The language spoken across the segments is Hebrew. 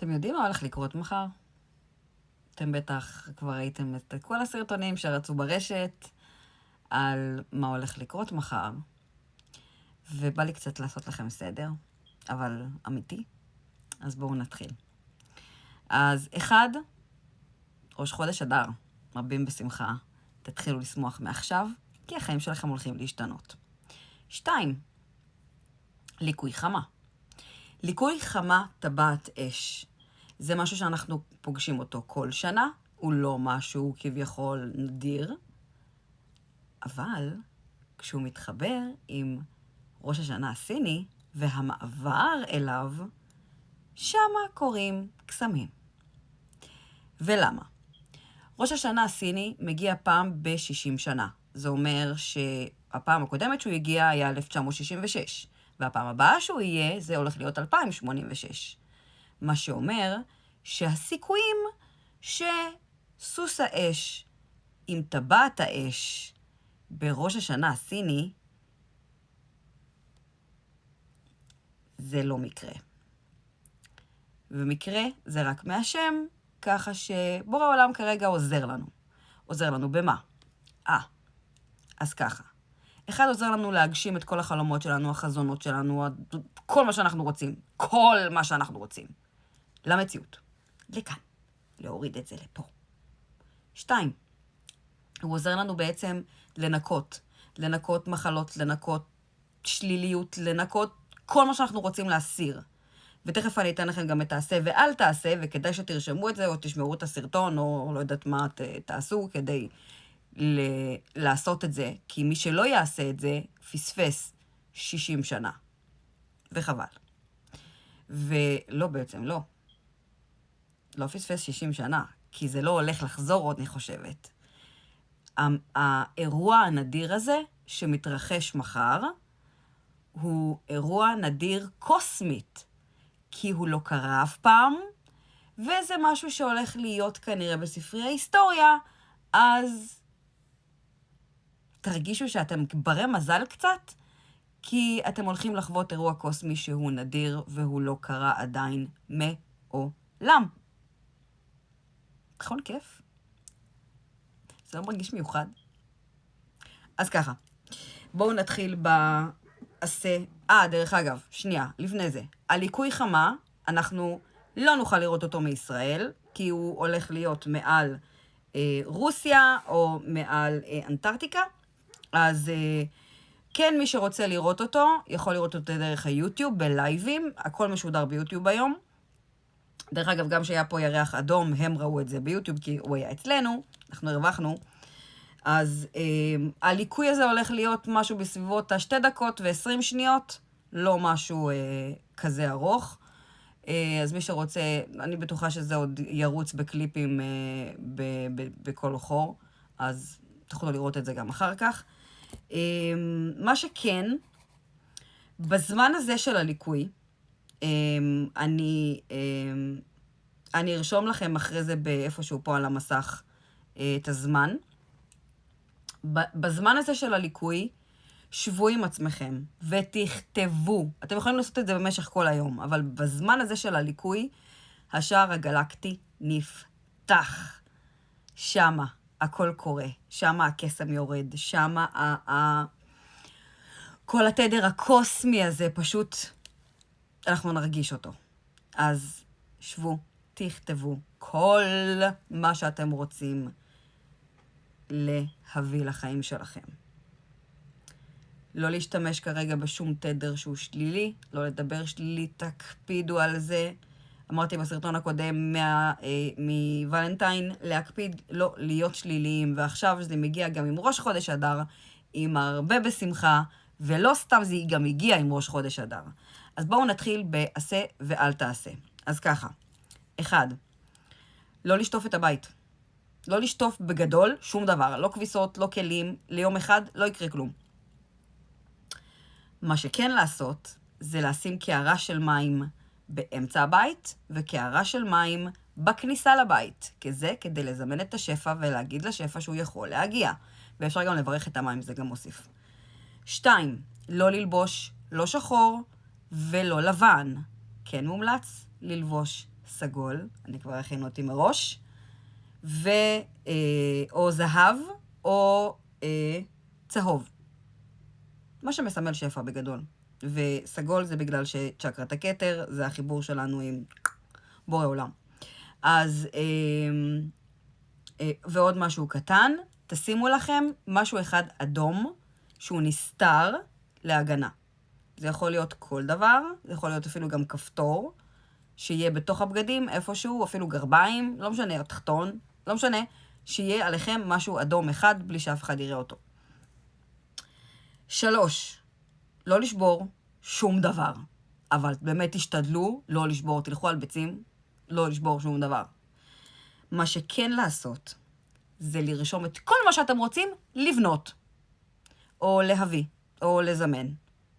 אתם יודעים מה הולך לקרות מחר? אתם בטח כבר ראיתם את כל הסרטונים שרצו ברשת על מה הולך לקרות מחר, ובא לי קצת לעשות לכם סדר, אבל אמיתי. אז בואו נתחיל. אז 1, ראש חודש אדר, רבים בשמחה, תתחילו לשמוח מעכשיו, כי החיים שלכם הולכים להשתנות. 2, ליקוי חמה. ליקוי חמה טבעת אש. זה משהו שאנחנו פוגשים אותו כל שנה, הוא לא משהו כביכול נדיר, אבל כשהוא מתחבר עם ראש השנה הסיני והמעבר אליו, שמה קורים קסמים. ולמה? ראש השנה הסיני מגיע פעם ב-60 שנה. זה אומר שהפעם הקודמת שהוא הגיע היה 1966, והפעם הבאה שהוא יהיה, זה הולך להיות 2086. מה שאומר שהסיכויים שסוס האש עם טבעת האש בראש השנה הסיני, זה לא מקרה. ומקרה זה רק מהשם, ככה שבורא העולם כרגע עוזר לנו. עוזר לנו במה? אז ככה. 1, עוזר לנו להגשים את כל החלומות שלנו, החזונות שלנו, כל מה שאנחנו רוצים. כל מה שאנחנו רוצים. למציאות. לכאן. להוריד את זה לפה. 2, הוא עוזר לנו בעצם לנקות. לנקות מחלות, לנקות שליליות, לנקות כל מה שאנחנו רוצים להסיר. ותכף אני אתן לכם גם את תעשה ואל תעשה, וכדאי שתרשמו את זה, או תשמעו את הסרטון, או לא יודעת מה תעשו, כדי לעשות את זה. כי מי שלא יעשה את זה, פספס 60 שנה. וחבל. ולא בעצם, לא. לא פספס 60 שנה, כי זה לא הולך לחזור עוד, אני חושבת. האירוע הנדיר הזה, שמתרחש מחר, הוא אירוע נדיר קוסמית, כי הוא לא קרה אף פעם, וזה משהו שהולך להיות כנראה בספרי ההיסטוריה, אז תרגישו שאתם ברי מזל קצת, כי אתם הולכים לחוות אירוע קוסמי שהוא נדיר, והוא לא קרה עדיין מעולם. נכון, כיף? זה לא מרגיש מיוחד. אז ככה, בואו נתחיל בעשה. דרך אגב, שנייה, לפני זה. הליקוי חמה, אנחנו לא נוכל לראות אותו מישראל, כי הוא הולך להיות מעל רוסיה או מעל אנטארקטיקה. אז כן, מי שרוצה לראות אותו, יכול לראות אותו דרך היוטיוב, בלייבים. הכל משודר ביוטיוב היום. דרך אגב, גם שהיה פה ירח אדום, הם ראו את זה ביוטיוב, כי הוא היה אצלנו, אנחנו הרווחנו. אז הליקוי הזה הולך להיות משהו בסביבות 2 דקות ו20 שניות, לא משהו כזה ארוך. אז מי שרוצה, אני בטוחה שזה עוד ירוץ בקליפים בכל חור, אז תוכלו לראות את זה גם אחר כך. מה שכן, בזמן הזה של הליקוי, אני ארשום לכם אחרי זה באיפשהו פה על המסך את הזמן. בזמן הזה של הליקוי, שבו עם עצמכם ותכתבו. אתם יכולים לעשות את זה במשך כל היום, אבל בזמן הזה של הליקוי, השער הגלקטי נפתח. שמה הכל קורה, שמה הקסם יורד, שמה כל התדר הקוסמי הזה, פשוט אנחנו נרגיש אותו. אז שבו, תכתבו כל מה שאתם רוצים להביא לחיים שלכם. לא להשתמש כרגע בשום תדר שהוא שלילי, לא לדבר שלילי, תקפידו על זה. אמרתי בסרטון הקודם מוולנטיין, להקפיד לא להיות שליליים, ועכשיו זה מגיע גם עם ראש חודש אדר, עם הרבה בשמחה, ולא סתם זה גם הגיע עם ראש חודש אדר. אז בואו נתחיל בעשה ואל תעשה. אז ככה, 1, לא לשטוף את הבית. לא לשטוף בגדול שום דבר, לא כביסות, לא כלים, ליום אחד לא יקרה כלום. מה שכן לעשות, זה לשים קערה של מים באמצע הבית, וקערה של מים בכניסה לבית. כדי לזמן את השפע ולהגיד לשפע שהוא יכול להגיע. ואפשר גם לברך את המים, זה גם מוסיף. 2, לא ללבוש לא שחור ולא לבן. כן מומלץ ללבוש סגול, אני כבר הכין אותי מראש, או זהב, או צהוב. מה שמסמל שפע בגדול. וסגול זה בגלל שצ'קרת הכתר, זה החיבור שלנו עם בורא עולם. אז, ועוד משהו קטן, תשימו לכם משהו אחד אדום, שהוא נסתר להגנה. זה יכול להיות כל דבר, זה יכול להיות אפילו גם כפתור, שיהיה בתוך הבגדים איפשהו, אפילו גרביים, לא משנה, או תחתון, לא משנה, שיהיה עליכם משהו אדום אחד, בלי שאף אחד יראה אותו. 3, לא לשבור שום דבר. אבל באמת תשתדלו לא לשבור, תלכו על ביצים, לא לשבור שום דבר. מה שכן לעשות, זה לרשום את כל מה שאתם רוצים לבנות, או להביא, או לזמן.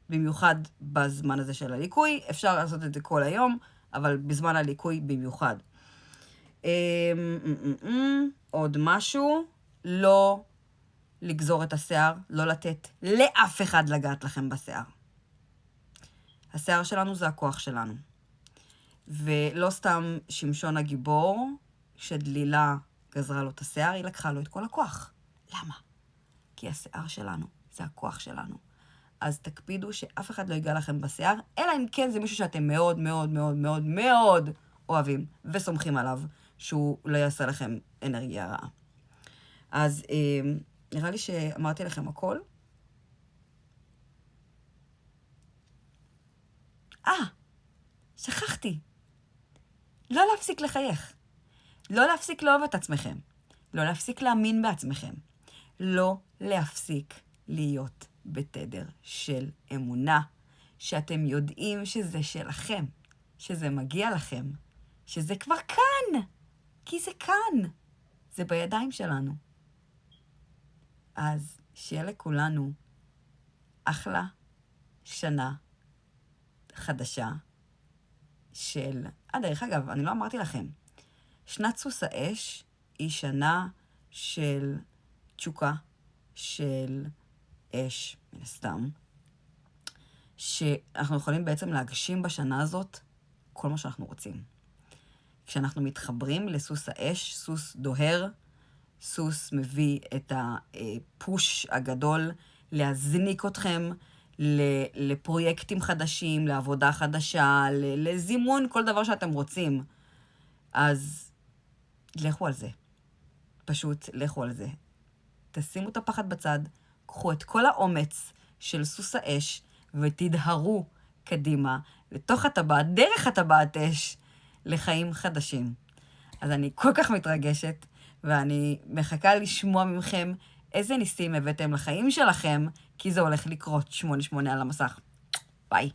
במיוחד בזמן הזה של הליקוי, אפשר לעשות את זה כל היום, אבל בזמן הליקוי במיוחד. עוד משהו, לא לגזור את השיער, לא לתת לאף אחד לגעת לכם בשיער. השיער שלנו זה הכוח שלנו. ולא סתם שמשון הגיבור, שדלילה גזרה לו את השיער, היא לקחה לו את כל הכוח. למה? כי השיער שלנו זה הכוח שלנו. אז תקפידו שאף אחד לא ייגע לכם בשיער, אלא אם כן זה מישהו שאתם מאוד מאוד מאוד מאוד מאוד אוהבים וסומכים עליו, שהוא לא יעשה לכם אנרגיה רעה. אז נראה לי שאמרתי לכם הכל. שכחתי. לא להפסיק לחייך. לא להפסיק לאהוב את עצמכם. לא להפסיק להאמין בעצמכם. לא להפסיק להיות בתדר של אמונה, שאתם יודעים שזה שלכם, שזה מגיע לכם, שזה כבר כאן, כי זה כאן, זה בידיים שלנו. אז שיהיה לכולנו אחלה שנה חדשה של... דרך אגב, אני לא אמרתי לכם, שנת סוס האש היא שנה של תשוקה, של אש, מן הסתם, שאנחנו יכולים בעצם להגשים בשנה הזאת כל מה שאנחנו רוצים. כשאנחנו מתחברים לסוס האש, סוס דוהר, סוס מביא את הפוש הגדול להזניק אתכם לפרויקטים חדשים, לעבודה חדשה, לזימון, כל דבר שאתם רוצים. אז לכו על זה. פשוט לכו על זה. תשימו את הפחד בצד, קחו את כל האומץ של סוס האש ותדהרו קדימה לתוך הטבעת, דרך הטבעת אש, לחיים חדשים. אז אני כל כך מתרגשת, ואני מחכה לשמוע מכם איזה ניסים הבאתם לחיים שלכם, כי זה הולך לקרות 8-8 על המסך. ביי.